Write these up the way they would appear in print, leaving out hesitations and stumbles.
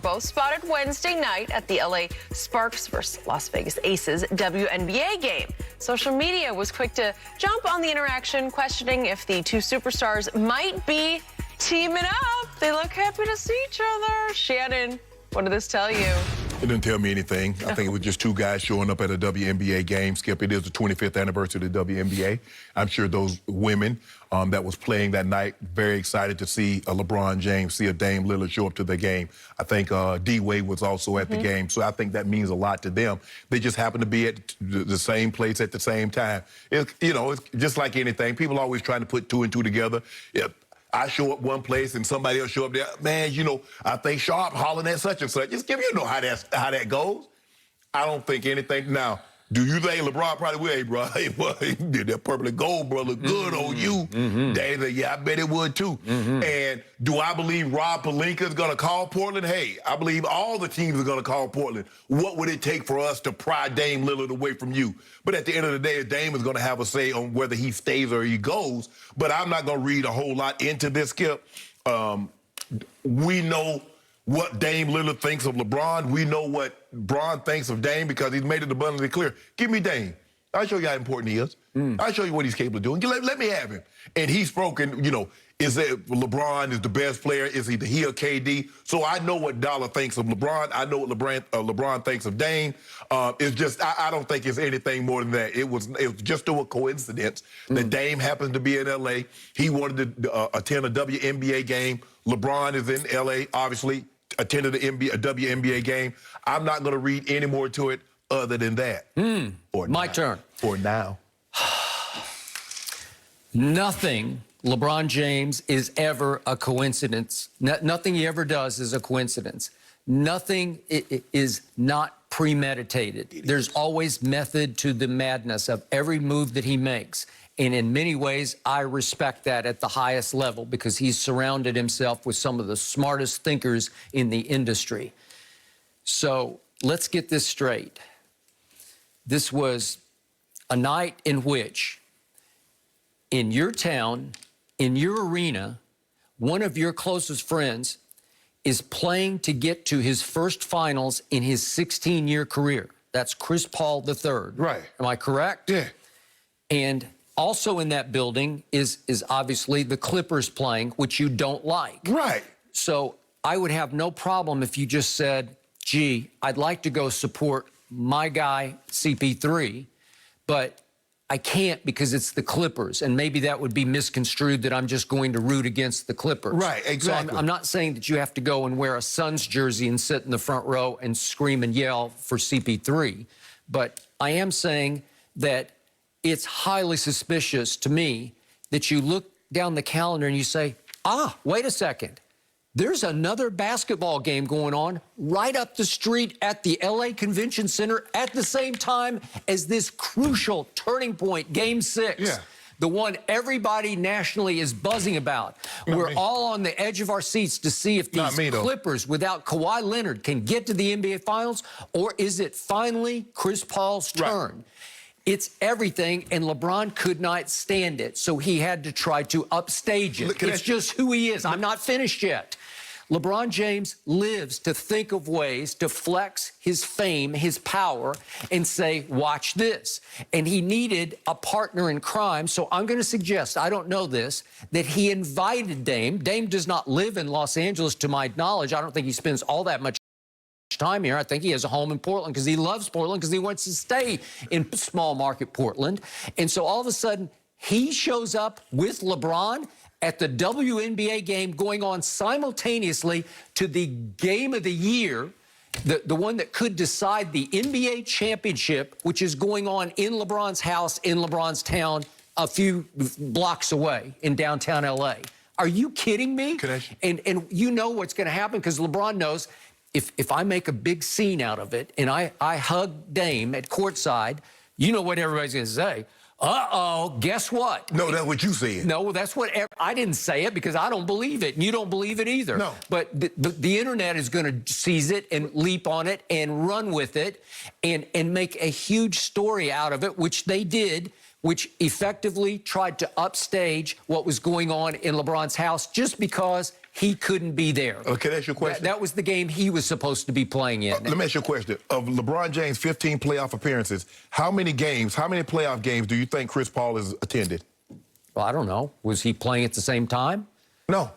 both spotted Wednesday night at the LA Sparks vs. Las Vegas Aces WNBA game. Social media was quick to jump on the interaction, questioning if the two superstars might be teaming up. They look happy to see each other. Shannon, what did this tell you? It didn't tell me anything. I think it was just two guys showing up at a WNBA game. Skip, it is the 25th anniversary of the WNBA. I'm sure those women that was playing that night, very excited to see a LeBron James, see a Dame Lillard show up to the game. I think D-Wade was also at the game, so I think that means a lot to them. They just happen to be at the same place at the same time. It's just like anything. People always trying to put two and two together. I show up one place and somebody else show up there. Man, I think Sharp hollering at such and such. Just give you know how that goes. I don't think anything. Now, do you think LeBron probably will? Hey, bro, hey, boy, that purple and gold, bro, look good on you. Dave, yeah, I bet it would too. And do I believe Rob Pelinka is going to call Portland? Hey, I believe all the teams are going to call Portland. What would it take for us to pry Dame Lillard away from you? But at the end of the day, Dame is going to have a say on whether he stays or he goes. But I'm not going to read a whole lot into this, Skip. We know what Dame Lillard thinks of LeBron. We know what Bron thinks of Dame because he's made it abundantly clear. Give me Dame. I'll show you how important he is. I'll show you what he's capable of doing. Let me have him. And he's spoken, is that LeBron is the best player? Is he or KD? So I know what Dollar thinks of LeBron. I know what LeBron thinks of Dame. It's just, I don't think it's anything more than that. It was just a coincidence that Dame happens to be in L.A. He wanted to attend a WNBA game. LeBron is in L.A., obviously, attended a WNBA game. I'm not going to read any more to it other than that. My turn. For now. Nothing LeBron James is ever a coincidence. Nothing he ever does is a coincidence. Nothing is not premeditated. There's always method to the madness of every move that he makes. And in many ways, I respect that at the highest level because he's surrounded himself with some of the smartest thinkers in the industry. So let's get this straight. This was a night in which, in your town, in your arena, one of your closest friends is playing to get to his first finals in his 16-year career. That's Chris Paul III. Right. Am I correct? Yeah. And also in that building is obviously the Clippers playing, which you don't like. Right. So I would have no problem if you just said, gee, I'd like to go support my guy, CP3, but I can't because it's the Clippers, and maybe that would be misconstrued that I'm just going to root against the Clippers. Right, exactly. So I'm not saying that you have to go and wear a Suns jersey and sit in the front row and scream and yell for CP3, but I am saying that it's highly suspicious to me that you look down the calendar and you say, wait a second. There's another basketball game going on right up the street at the LA Convention Center at the same time as this crucial turning point, Game 6. Yeah. The one everybody nationally is buzzing about. We're all on the edge of our seats to see if these Clippers without Kawhi Leonard can get to the NBA Finals, or is it finally Chris Paul's turn? It's everything, and LeBron could not stand it, so he had to try to upstage it. It's just who he is. I'm not finished yet. LeBron James lives to think of ways to flex his fame, his power, and say, watch this. And he needed a partner in crime, so I'm going to suggest, I don't know this, that he invited Dame. Dame does not live in Los Angeles, to my knowledge. I don't think he spends all that much time here. I think he has a home in Portland because he loves Portland, because he wants to stay in small market Portland. And so all of a sudden, he shows up with LeBron at the WNBA game going on simultaneously to the game of the year, the one that could decide the NBA championship, which is going on in LeBron's house, in LeBron's town, a few blocks away in downtown LA. Are you kidding me? And you know what's going to happen because LeBron knows if I make a big scene out of it and I hug Dame at courtside, you know what everybody's going to say. Uh-oh, guess what? No, that's what you said. No, that's what I didn't say it because I don't believe it, and you don't believe it either. No. But the internet is going to seize it and leap on it and run with it and make a huge story out of it, which they did, which effectively tried to upstage what was going on in LeBron's house just because he couldn't be there. Okay, that's your question. That was the game he was supposed to be playing in. Let me ask you a question. Of LeBron James' 15 playoff appearances, how many playoff games do you think Chris Paul has attended? Well, I don't know. Was he playing at the same time? No.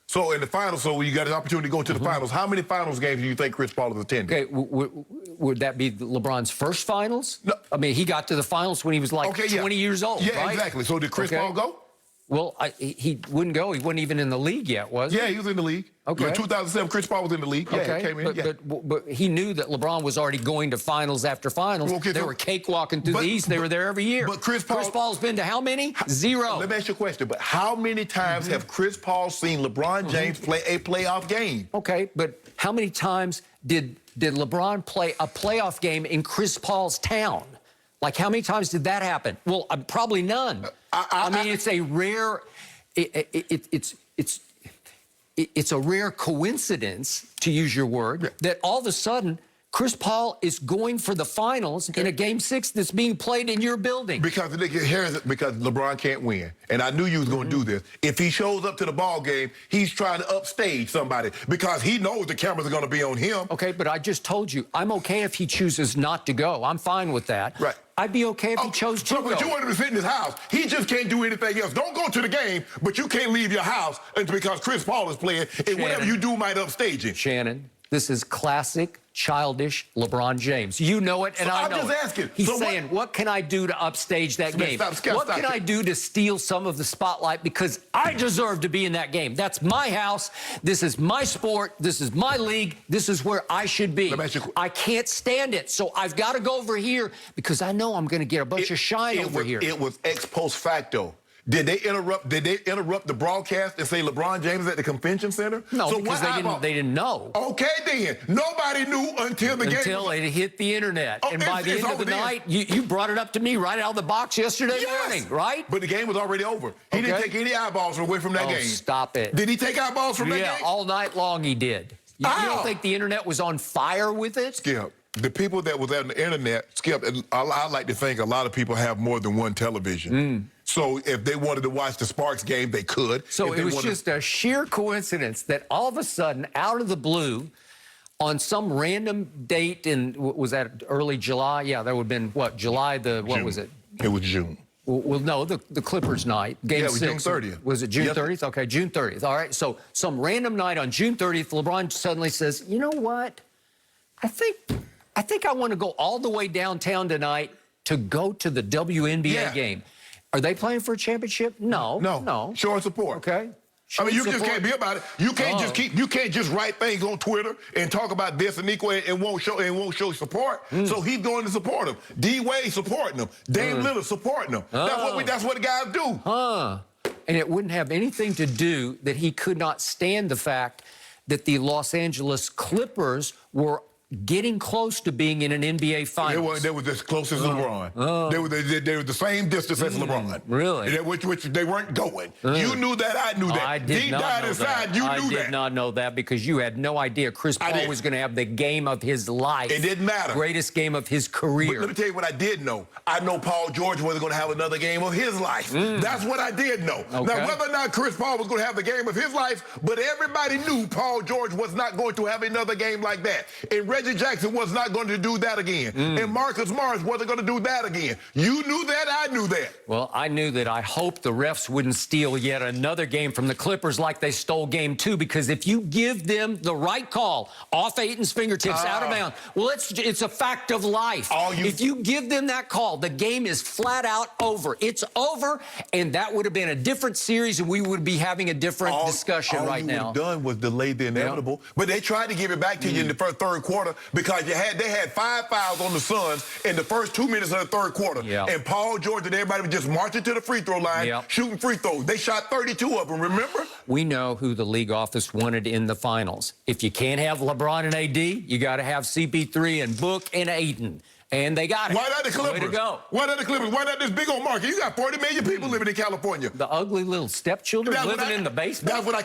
So in the finals, so you got an opportunity to go to the finals. How many finals games do you think Chris Paul has attended? Okay, would that be LeBron's first finals? No. I mean, he got to the finals when he was like 20 years old, Yeah, right? exactly. So did Chris Paul go? Well, he wouldn't go. He wasn't even in the league yet, was he? Yeah, he was in the league. Okay. In 2007, Chris Paul was in the league. Yeah, Okay, he came in. but he knew that LeBron was already going to finals after finals. Okay, they were cakewalking through the East. They were there every year. But Chris Paul's been to how many? Zero. Let me ask you a question. But how many times have Chris Paul seen LeBron James play a playoff game? Okay, but how many times did LeBron play a playoff game in Chris Paul's town? Like, how many times did that happen? Well, probably none. I mean, it's a rare... It's a rare coincidence, to use your word, that all of a sudden Chris Paul is going for the finals in a Game 6 that's being played in your building. Because LeBron can't win. And I knew you was going to do this. If he shows up to the ball game, he's trying to upstage somebody because he knows the cameras are going to be on him. Okay, but I just told you, I'm okay if he chooses not to go. I'm fine with that. Right. I'd be okay if he chose to go. But you want him to sit in his house. He just can't do anything else. Don't go to the game, but you can't leave your house because Chris Paul is playing, and whatever you do might upstage him. Shannon, this is classic, childish LeBron James. You know it, and I know it. I'm just asking. He's saying, what can I do to upstage that game? What can I do to steal some of the spotlight because I deserve to be in that game? That's my house. This is my sport. This is my league. This is where I should be. I can't stand it, so I've got to go over here because I know I'm going to get a bunch of shine over here. It was ex post facto. Did they interrupt the broadcast and say LeBron James at the convention center? No, so because they didn't know. Okay, then. Nobody knew until the game. Until it hit the internet. And by the end of the night, you brought it up to me right out of the box yesterday morning, right? But the game was already over. He didn't take any eyeballs away from that game. Stop it. Did he take eyeballs from that game? Yeah, all night long he did. You don't think the internet was on fire with it? Skip, the people that was on the internet, Skip, I like to think a lot of people have more than one television. So if they wanted to watch the Sparks game, they could. So it was just a sheer coincidence that all of a sudden, out of the blue, on some random date in, was that early July? Yeah, that would have been, what, July what was it? It was June. Well, no, the Clippers night, Game 6. June 30th. Was it June 30th? Okay, June 30th. All right, so some random night on June 30th, LeBron suddenly says, you know what? I think I want to go all the way downtown tonight to go to the WNBA game. Are they playing for a championship? No. Showing support. Okay. I mean, you just can't be about it. You can't just write things on Twitter and talk about this and equal and won't show support. So he's going to support him. D Wade supporting him. Damian Lillard supporting him. That's what the guys do. And it wouldn't have anything to do that he could not stand the fact that the Los Angeles Clippers were getting close to being in an NBA Finals. They were as close as LeBron. They were the same distance as LeBron. Really? Which they weren't going. You knew that. I knew that. I did not know that. You knew that. I did not know that because you had no idea Chris Paul was going to have the game of his life. It didn't matter. Greatest game of his career. But let me tell you what I did know. I know Paul George wasn't going to have another game of his life. That's what I did know. Okay. Now, whether or not Chris Paul was going to have the game of his life, but everybody knew Paul George was not going to have another game like that. And Reggie Jackson was not going to do that again. And Marcus Morris wasn't going to do that again. You knew that. I knew that. Well, I knew that. I hoped the refs wouldn't steal yet another game from the Clippers like they stole game 2, because if you give them the right call off Ayton's fingertips out of bounds, well, it's a fact of life. If you give them that call, the game is flat out over. It's over, and that would have been a different series, and we would be having a different discussion right now. All you would have done was delay the inevitable. But they tried to give it back to you in the third quarter because they had 5 fouls on the Suns in the first 2 minutes of the third quarter. And Paul George and everybody was just marching to the free throw line, shooting free throws. They shot 32 of them, remember? We know who the league office wanted in the finals. If you can't have LeBron and AD, you got to have CP3 and Book and Ayton. And they got it. Why not the Clippers? Way to go. Why not the Clippers? Why not this big old market? You got 40 million people living in California. The ugly little stepchildren living in the basement? That's what I